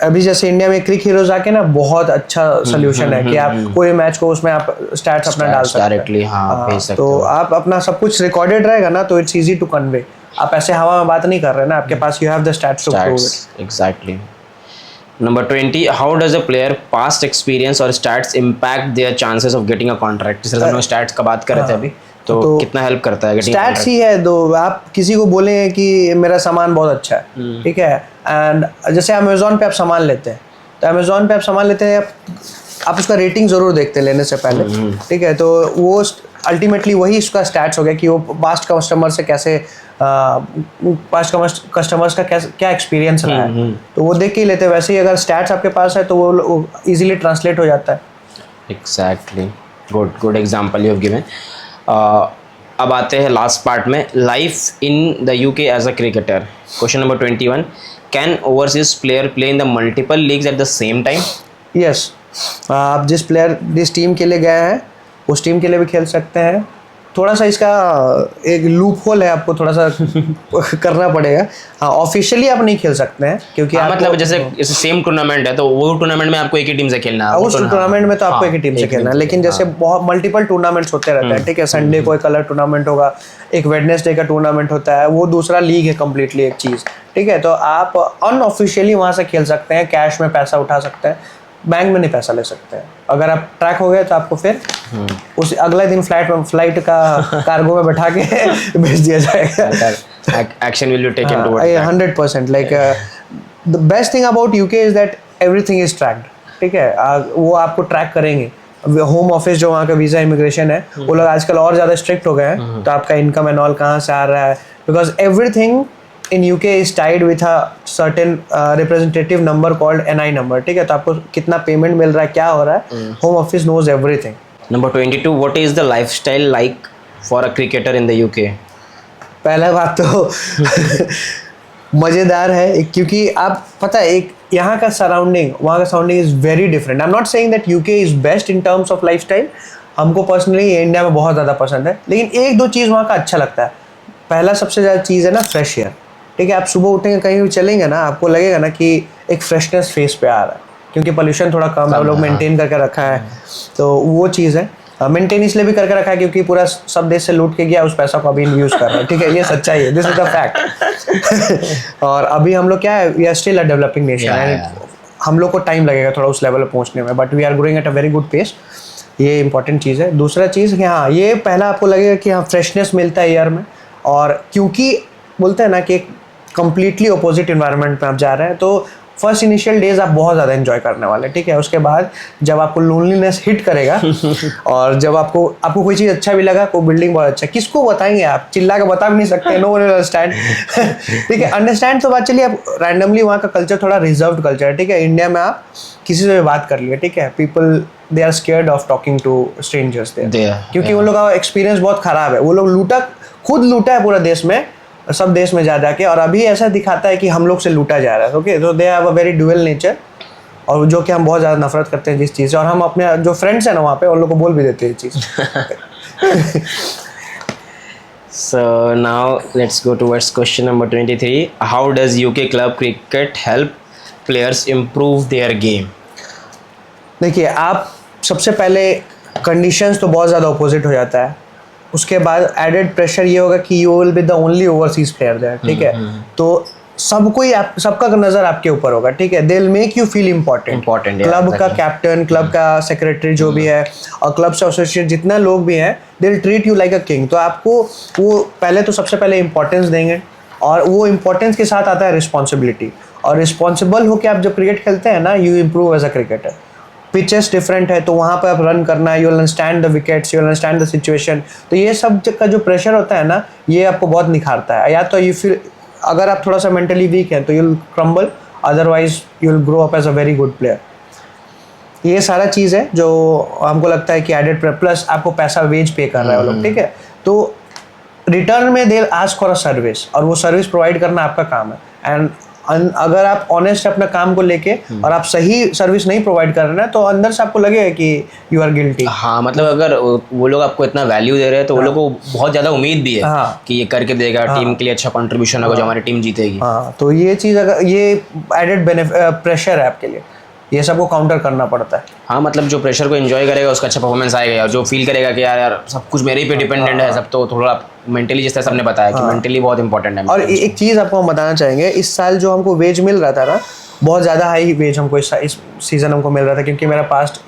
अभी जैसे इंडिया में क्रिक हीरोज आके ना बहुत अच्छा सोल्यूशन है कि आप कोई मैच को उसमें आप स्टैट्स अपना डाल सकते हैं डायरेक्टली. तो आप अपना सब कुछ रिकॉर्डेड रहेगा ना, तो इट्स इजी टू कन्वे. आप ऐसे हवा में बात नहीं कर रहे ना, आपके पास you have the stats to prove it. Exactly. Number 20, how does a player past experience or stats impact their chances of getting a contract? जिस तरह से हम स्टैट्स का बात कर रहे थे अभी, तो कितना हेल्प करता है? स्टैट्स ही है. दो आप किसी को बोले कि मेरा सामान बहुत अच्छा है, ठीक है, एंड जैसे अमेज़ॉन पे आप सामान लेते हैं, तो अमेज़ॉन पे आप सामान लेते हैं, आप उसका रेटिंग ज़रूर देखते हैं लेने से पहले, ठीक है. तो वो अल्टीमेटली वही उसका स्टैट्स हो गया कि वो पास्ट कस्टमर से कैसे, पास्ट कस्टमर्स का क्या एक्सपीरियंस रहा है, तो वो देख के ही लेते हैं. वैसे ही अगर स्टैट्स आपके पास है तो वो इजीली ट्रांसलेट हो जाता है. Exactly. Good example you have given. अब आते हैं लास्ट पार्ट में, life in the UK as a cricketer. Question number 21, can overseas player play in the multiple leagues at the same time? Yes, आप जिस team के लिए गए हैं उस टीम के लिए भी खेल सकते हैं, थोड़ा सा इसका एक लूप होल है, आपको थोड़ा सा करना पड़ेगा। हाँ, ऑफिशियली आप नहीं खेल सकते हैं क्योंकि हाँ, आपको, मतलब जैसे सेम टूर्नामेंट है तो वो टूर्नामेंट में आपको एक ही टीम से खेलना है, उस टूर्नामेंट में तो आपको एक ही टीम से खेलना है, लेकिन जैसे बहुत मल्टीपल टूर्नामेंट्स होते रहते हैं, ठीक है, संडे को एक अलग टूर्नामेंट होगा, एक वेडनेसडे का टूर्नामेंट होता है, वो दूसरा लीग है कम्प्लीटली एक चीज़, ठीक है। तो आप अनऑफिशियली वहाँ से खेल सकते हैं, कैश में पैसा उठा सकते हैं, बैंक में नहीं पैसा ले सकते हैं। अगर आप ट्रैक हो गए तो आपको फिर उस अगले दिन फ्लाइट का कार्गो में बैठा के भेज दिया जाएगा। Action will you take into 100%। Like the best thing about UK is that everything is tracked, ठीक है। वो आपको ट्रैक करेंगे। होम ऑफिस जो वहाँ का वीज़ा इमिग्रेशन है, वो लोग आजकल और ज़्यादा स्ट्रिक्ट हो गए हैं, तो आपका इनकम एंड ऑल कहाँ से आ रहा है, because everything in UK is tied with a certain representative number called NI number, ठीक है। तो आपको कितना पेमेंट मिल रहा है, क्या हो रहा है, home office knows everything. Number 22, what is the lifestyle like for a cricketer in the UK? पहला बात तो मज़ेदार है, क्योंकि आप पता है एक यहाँ का सराउंडिंग, वहाँ का surrounding is very different. I am not saying that UK is best in terms of lifestyle, हमको पर्सनली इंडिया में बहुत ज़्यादा पसंद है, लेकिन एक दो चीज़ वहाँ का अच्छा लगता है। पहला सबसे ज़्यादा चीज़ है ना, फ्रेश एयर, ठीक है। आप सुबह उठेंगे, कहीं भी चलेंगे ना, आपको लगेगा ना कि एक फ्रेशनेस फेस पे आ रहा है, क्योंकि पोल्यूशन थोड़ा कम है, वो लोग मेंटेन करके रखा है, तो वो चीज़ है। मेंटेन इसलिए भी करके रखा है क्योंकि पूरा सब देश से लूट के गया, उस पैसा को अभी यूज़ कर रहा है, ठीक है, ये सच्चाई है, दिस इज द फैक्ट। और अभी हम लोग क्या है, we are still a developing nation, and हम लोग को टाइम लगेगा थोड़ा उस लेवल पर पहुँचने में, but we are growing at a very good pace. ये इंपॉर्टेंट चीज़ है। दूसरा चीज़ कि हाँ, ये पहला आपको लगेगा कि हाँ फ्रेशनेस मिलता है एयर में, और क्योंकि बोलते हैं ना कि एक कम्प्लीटली अपोजिट इन्वायरमेंट में आप जा रहे हैं, तो फर्स्ट इनिशियल डेज आप बहुत ज़्यादा एंजॉय करने वाले, ठीक है। उसके बाद जब आपको लोनलीनेस हिट करेगा और जब आपको कोई चीज़ अच्छा भी लगा, कोई बिल्डिंग बहुत अच्छा, किसको बताएंगे आप, चिल्ला के बता भी नहीं सकते, नो वन विल अंडरस्टैंड, ठीक है। अंडरस्टैंड तो बात चलिए, आप रैंडमली वहाँ का कल्चर थोड़ा रिजर्व्ड कल्चर है, ठीक है। इंडिया में आप किसी से भी बात कर लिए, ठीक है, people they are scared of talking to strangers there, क्योंकि उन लोग का एक्सपीरियंस बहुत ख़राब है। वो लोग खुद लूटा है पूरा देश में, सब देश में जा के, और अभी ऐसा दिखाता है कि हम लोग से लूटा जा रहा है, ओके। तो they have a very dual nature, और जो कि हम बहुत ज़्यादा नफरत करते हैं जिस चीज़ से, और हम अपने जो फ्रेंड्स हैं ना वहाँ पे उन लोग को बोल भी देते हैं ये चीज़। So now let's go towards question number 23. How does UK club cricket help players improve their game? देखिए, आप सबसे पहले कंडीशंस तो बहुत ज़्यादा अपोजिट हो जाता है, उसके बाद एडेड प्रेशर ये होगा कि you will be the only overseas player there, ठीक है। तो सबका नज़र आपके ऊपर होगा, ठीक है। They will make you feel important, club का कैप्टन, क्लब का सेक्रेटरी जो भी है, और क्लब से एसोसिएट जितना लोग भी हैं, they will treat you like a king. तो आपको वो पहले तो सबसे पहले इंपॉर्टेंस देंगे, और वो इंपॉर्टेंस के साथ आता है रिस्पॉन्सिबिलिटी, और रिस्पॉन्सिबल होकर आप जब क्रिकेट खेलते हैं ना, you improve as a cricketer. Pitches different है, तो वहाँ पर आप रन करना है, you will understand the wickets, you will understand the situation. तो ये सब का जो प्रेशर होता है ना, ये आपको बहुत निखारता है। या तो यू फिर अगर आप थोड़ा सा मेंटली वीक हैं तो you will crumble, otherwise you will grow up as a very good player. ये सारा चीज़ है जो हमको लगता है कि एडेड, प्लस आपको पैसा वेज पे कर रहा है वो लोग, ठीक है। तो रिटर्न में they ask for a service, और वो सर्विस प्रोवाइड करना आपका काम है। एंड अगर आप ऑनेस्ट अपने काम को लेके और आप सही सर्विस नहीं प्रोवाइड कर रहे हैं, तो अंदर से आपको लगेगा कि यू आर गिल्टी। हाँ, मतलब अगर वो लोग आपको इतना वैल्यू दे रहे हैं तो वो लोग को बहुत ज़्यादा उम्मीद भी है कि ये करके देगा, टीम के लिए अच्छा कंट्रीब्यूशन होगा, जो हमारी टीम जीतेगी। हाँ, तो ये चीज़, अगर ये एडेड प्रेशर है आपके लिए, ये सबको काउंटर करना पड़ता है। हाँ, मतलब जो प्रेशर को एंजॉय करेगा उसका अच्छा परफॉर्मेंस आएगा, और जो फील करेगा कि यार सब कुछ मेरे ही पे डिपेंडेंट है सब, तो थोड़ा मेंटली, जिस तरह सबने बताया कि मेंटली बहुत इंपॉर्टेंट है। और एक चीज़ आपको हम बताना चाहेंगे, इस साल जो हमको वेज मिल रहा था ना, बहुत ज़्यादा हाई वेज हमको इस सीज़न हमको मिल रहा था, क्योंकि मेरा पास्ट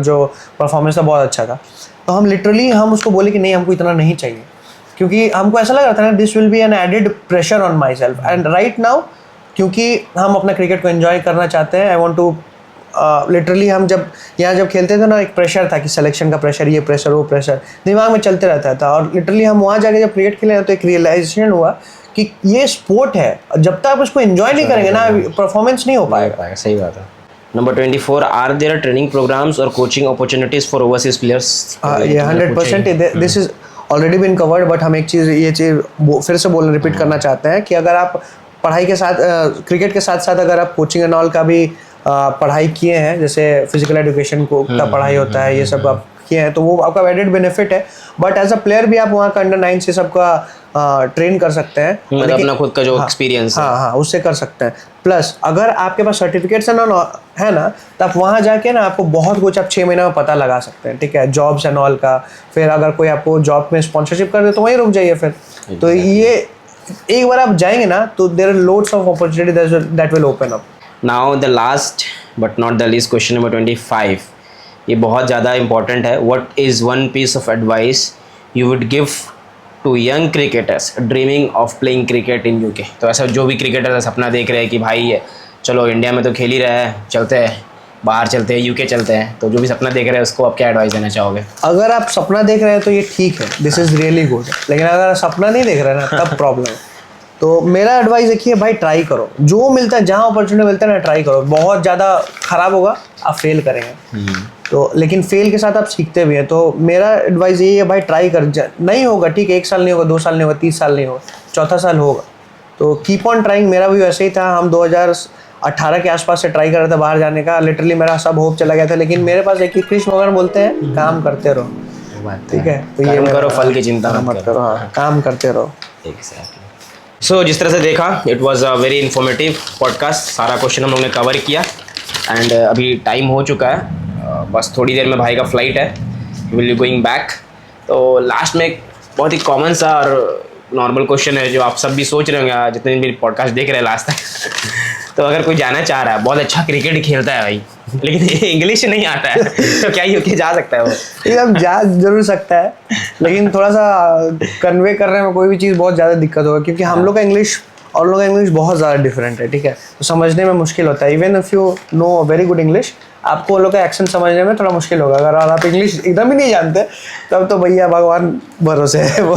जो परफॉर्मेंस था बहुत अच्छा था। तो हम लिटरली उसको बोले कि नहीं, हमको इतना नहीं चाहिए, क्योंकि हमको ऐसा लग रहा था ना, this will be an added pressure on myself. And right now, क्योंकि हम अपना क्रिकेट को एंजॉय करना चाहते हैं, आई वॉन्ट टू लिटरली, हम जब खेलते थे ना, एक प्रेशर था कि सिलेक्शन का प्रेशर, ये प्रेशर, वो प्रेशर दिमाग में चलते रहता था। और लिटरली हम वहाँ जाके जब क्रिकेट खेले तो एक रियलाइजेशन हुआ कि ये स्पोर्ट है, जब तक आप उसको एंजॉय नहीं करेंगे ना, परफॉर्मेंस नहीं हो पाएगा। सही बात है। Number 24, are there training programs और coaching opportunities for overseas players? ये 100% this is already been covered, but हम ये चीज़ फिर से रिपीट करना चाहते हैं कि अगर आप पढ़ाई के साथ, क्रिकेट के साथ साथ अगर आप कोचिंग एंड ऑल का भी पढ़ाई किए हैं, जैसे फिजिकल एजुकेशन को का पढ़ाई होता है, ये सब आप किए हैं, तो वो आपका एडेड बेनिफिट है। बट एज अ प्लेयर भी आप वहाँ का अंडर 9 से सबका ट्रेन कर सकते हैं, मतलब अपना खुद का जो एक्सपीरियंस है। हाँ, उससे कर सकते हैं। प्लस अगर आपके पास सर्टिफिकेट्स है ना, तो आप वहाँ जाके ना आपको बहुत कुछ आप 6 महीने में पता लगा सकते हैं, ठीक है, जॉब्स एंड ऑल का। फिर अगर कोई आपको जॉब में स्पॉन्सरशिप कर दे तो वहीं रुक जाइए फिर। तो ये एक बार आप जाएंगे ना तो there are loads of opportunity that will open up. Now the last but not the least question number 25, ये बहुत ज़्यादा इंपॉर्टेंट है। What is one piece of advice you would give to young cricketers dreaming of playing cricket in UK? तो ऐसा जो भी cricketer सपना देख रहे हैं कि भाई चलो इंडिया में तो खेल ही रहे हैं, चलते हैं बाहर, चलते हैं यूके चलते हैं, तो जो भी सपना देख रहे हैं उसको आप क्या एडवाइस देना चाहोगे? अगर आप सपना देख रहे हैं तो ये ठीक है, दिस इज़ रियली गुड। लेकिन अगर सपना नहीं देख रहे हैं ना तब प्रॉब्लम है। तो मेरा एडवाइस देखिए भाई, ट्राई करो, जो मिलता है, जहाँ अपॉर्चुनिटी मिलता है ना ट्राई करो। बहुत ज़्यादा ख़राब होगा, आप फेल करेंगे तो, लेकिन फेल के साथ आप सीखते भी हैं। तो मेरा एडवाइस यही है भाई, ट्राई कर, नहीं होगा ठीक है, 1 साल नहीं होगा, 2 साल नहीं होगा, 30 साल नहीं होगा, चौथा साल होगा, तो कीप ऑन ट्राइंग। मेरा भी वैसे ही था, हम 2018 के आसपास से ट्राई कर रहे थे बाहर जाने का, लिटरली मेरा सब होप चला गया था। लेकिन मेरे पास एक ही कृष्ण भगवान बोलते हैं, काम करते रहो, ठीक है, तो ये करो, फल की चिंता मत करो, हाँ, काम करते रहो। सो जिस तरह से देखा, it was a very informative podcast. सारा क्वेश्चन हम लोग ने कवर किया एंड अभी टाइम हो चुका है, बस थोड़ी देर में भाई का फ्लाइट है, विल यू गोइंग बैक। तो लास्ट में एक बहुत ही कॉमन सा और नॉर्मल क्वेश्चन है जो आप सब भी सोच रहे होंगे जितने मेरी पॉडकास्ट देख रहे हैं लास्ट तक। तो अगर कोई जाना चाह रहा है, बहुत अच्छा क्रिकेट खेलता है भाई, लेकिन इंग्लिश नहीं आता है, तो क्या यूके जा सकता है वो? अब जा जरूर सकता है, लेकिन थोड़ा सा कन्वे करने में कोई भी चीज़ बहुत ज़्यादा दिक्कत होगा, क्योंकि हम लोग का इंग्लिश और लोग का इंग्लिश बहुत ज़्यादा डिफरेंट है, ठीक है, तो समझने में मुश्किल होता है। Even if you know very good English, आपको लोग का एक्सेंट समझने में थोड़ा मुश्किल होगा। अगर आप इंग्लिश एकदम ही नहीं जानते तब तो भैया भगवान भरोसे है वो।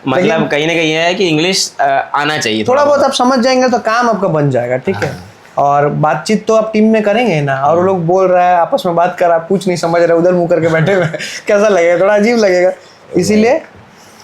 मतलब कहीं ना कहीं है कि इंग्लिश आना चाहिए, थोड़ा बहुत आप समझ जाएंगे तो काम आपका बन जाएगा, ठीक है। और बातचीत तो आप टीम में करेंगे ना, और वो लोग बोल रहा है आपस में बात कर, आप कुछ नहीं समझ रहे, उधर मुंह करके बैठे हुए, कैसा लगेगा? थोड़ा अजीब लगेगा। इसीलिए,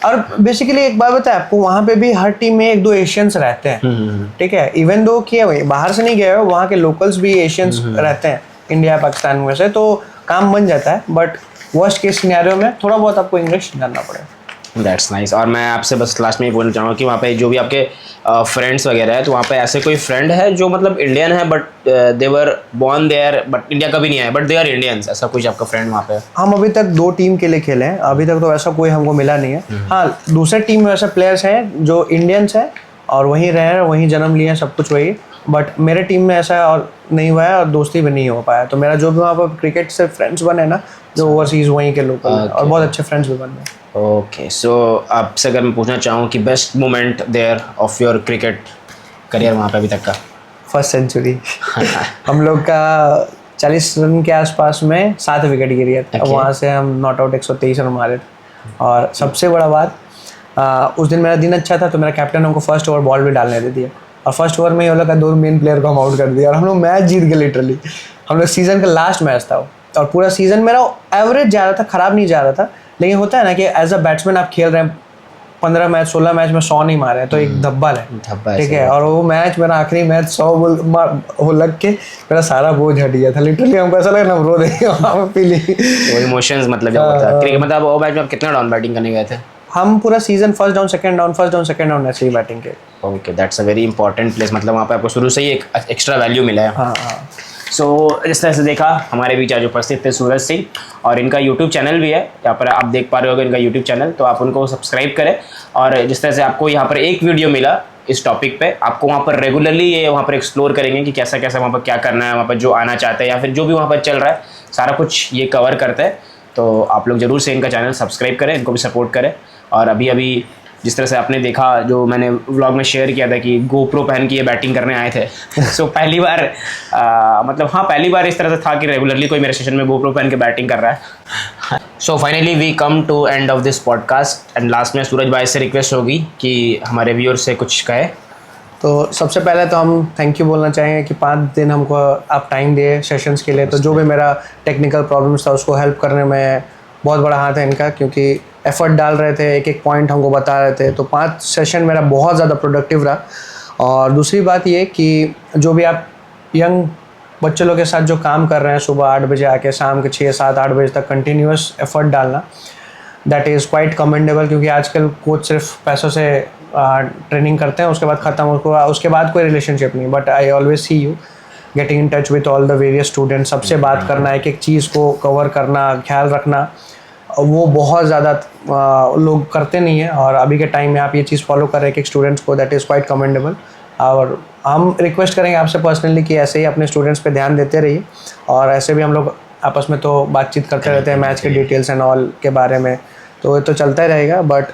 और बेसिकली एक बात बताए आपको, वहाँ पे भी हर टीम में 1-2 एशियंस रहते हैं, ठीक है। इवन दो कि बाहर से नहीं गए हो, वहाँ के लोकल्स भी एशियंस रहते हैं इंडिया पाकिस्तान में से, तो काम बन जाता है। बट वर्स्ट केस सिनेरियो में थोड़ा बहुत आपको इंग्लिश जानना पड़ेगा। That's nice. और मैं आपसे बस लास्ट में ये बोलना चाहूँगा कि वहाँ पे जो भी आपके फ्रेंड्स वगैरह है, तो वहाँ पे ऐसे कोई फ्रेंड है जो मतलब इंडियन है but they were born there but India कभी नहीं आए, बट दे आर इंडियंस, ऐसा कुछ आपका फ्रेंड वहाँ पे? हम अभी तक 2 टीम के लिए खेले हैं, अभी तक तो ऐसा कोई हमको मिला नहीं है। हाँ, दूसरे टीम में ऐसे प्लेयर्स हैं जो इंडियंस हैं और वहीं रहे हैं, वहीं जन्म लिए हैं, सब कुछ वही। बट मेरे टीम में ऐसा और नहीं हुआ है और दोस्ती भी नहीं हो पाया। तो मेरा जो भी वहाँ पर क्रिकेट से फ्रेंड्स बने ना, जो ओवरसीज़ वहीं के लोकल हैं, और बहुत अच्छे फ्रेंड्स भी बने। ओके, सो आपसे अगर मैं पूछना चाहूँ कि best moment there of your cricket career वहाँ पे अभी तक का? फर्स्ट सेंचुरी हम लोग का 40 रन के आसपास में 7 विकेट गिरी है, वहाँ से हम नॉट आउट 123 रन मारे। और सबसे बड़ा बात, उस दिन मेरा दिन अच्छा था तो मेरा कैप्टन हमको फर्स्ट ओवर बॉल भी डालने दे दिया, और फर्स्ट ओवर में ही हम लोग का 2 मेन प्लेयर को हम आउट कर दिया और हम लोग मैच जीत गए लिटरली। हम लोग सीज़न का लास्ट मैच था और पूरा सीज़न मेरा एवरेज जा रहा था, ख़राब नहीं जा रहा था। लेकिन होता है ना कि एज अ बैट्समैन आप खेल रहे हैं 15 मैच 16 मैच में 100 नहीं मारे हैं तो एक धब्बा है, ठीक है। और वो मैच मेरा आखिरी मैच 100 वो लग के मेरा सारा बोझ हट गया था लिटरली। हमको ऐसा लगा ना रो देंगे वहाँ पे फीलिंग, वो इमोशंस मतलब जब होता है क्रिकेट। मतलब वो मैच में आप कितना डाउन बैटिंग करने गए थे? हम पूरा season first down second down first down second down ऐसे ही बैटिंग के। Okay, that's a very important place, मतलब वहाँ पे आपको शुरू से ही एक एक्स्ट्रा वैल्यू मिला है। हाँ। सो जिस तरह से देखा, हमारे बीच आज उपस्थित थे सूरज सिंह, और इनका यूट्यूब चैनल भी है, यहाँ पर आप देख पा रहे होगे इनका यूट्यूब चैनल, तो आप उनको सब्सक्राइब करें। और जिस तरह से आपको यहाँ पर एक वीडियो मिला इस टॉपिक पे, आपको वहाँ पर रेगुलरली ये वहाँ पर एक्सप्लोर करेंगे कि कैसा कैसा वहाँ पर क्या करना है, वहाँ पर जो आना चाहते हैं या फिर जो भी वहाँ पर चल रहा है सारा कुछ ये कवर करते हैं। तो आप लोग ज़रूर से इनका चैनल सब्सक्राइब करें, इनको भी सपोर्ट करें। और अभी जिस तरह से आपने देखा, जो मैंने व्लॉग में शेयर किया था कि गोप्रो पहन के ये बैटिंग करने आए थे सो पहली बार मतलब हाँ पहली बार इस तरह से था कि रेगुलरली कोई मेरे सेशन में गोप्रो पहन के बैटिंग कर रहा है। So finally we come to end of this podcast and last में सूरज भाई से रिक्वेस्ट होगी कि हमारे व्यूअर्स से कुछ कहे। तो सबसे पहले तो हम थैंक यू बोलना चाहेंगे कि 5 दिन हमको आप टाइम दिए सेशंस के लिए। तो जो भी मेरा टेक्निकल प्रॉब्लम्स था उसको हेल्प करने में बहुत बड़ा हाथ है इनका, क्योंकि एफर्ट डाल रहे थे, एक एक पॉइंट हमको बता रहे थे। तो 5 सेशन मेरा बहुत ज़्यादा प्रोडक्टिव रहा। और दूसरी बात ये कि जो भी आप यंग बच्चे लोग के साथ जो काम कर रहे हैं सुबह 8 बजे आके शाम के 6-7-8 बजे तक कंटिन्यूस एफर्ट डालना, दैट इज़ क्वाइट कमेंडेबल, क्योंकि आजकल कोच सिर्फ पैसों से ट्रेनिंग करते हैं, उसके बाद ख़त्म, उसके बाद कोई रिलेशनशिप नहीं। But I always see you getting in touch with all the various students, सबसे बात करना, एक एक चीज़ को कवर करना, ख्याल रखना, वो बहुत ज़्यादा लोग करते नहीं हैं। और अभी के टाइम में आप ये चीज़ फॉलो कर रहे हैं एक स्टूडेंट्स को, दैट इज़ क्वाइट कमेंडेबल। और हम रिक्वेस्ट करेंगे आपसे पर्सनली कि ऐसे ही अपने स्टूडेंट्स पे ध्यान देते रहिए, और ऐसे भी हम लोग आपस में तो बातचीत करते रहते हैं मैच के डिटेल्स एंड ऑल के बारे में, तो ये तो चलता ही रहेगा। But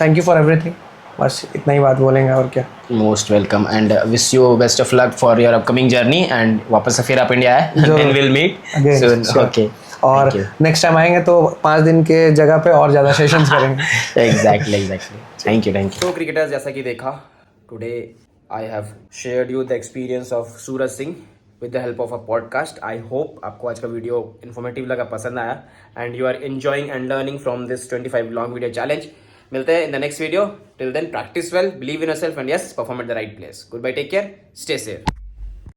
thank you for everything, बस इतना ही बात बोलेंगे और क्या। Most welcome and wish you best of luck for your upcoming journey, and वापस से फिर आप इंडिया आए, then will meet soon. Okay, और नेक्स्ट टाइम आएंगे तो 5 दिन के जगह पे और ज़्यादा सेशंस करेंगे। Exactly thank you. तो क्रिकेटर्स, जैसा कि देखा, today I have shared you the experience of Suraj Singh with the help of a podcast. I hope आपको आज का वीडियो इन्फॉर्मेटिव लगा, पसंद आया, and you are enjoying and learning from this 25 long video challenge. मिलते हैं in the next video. Till then, practice well, believe in yourself, and yes, perform at the right place. Good bye, take care, stay safe.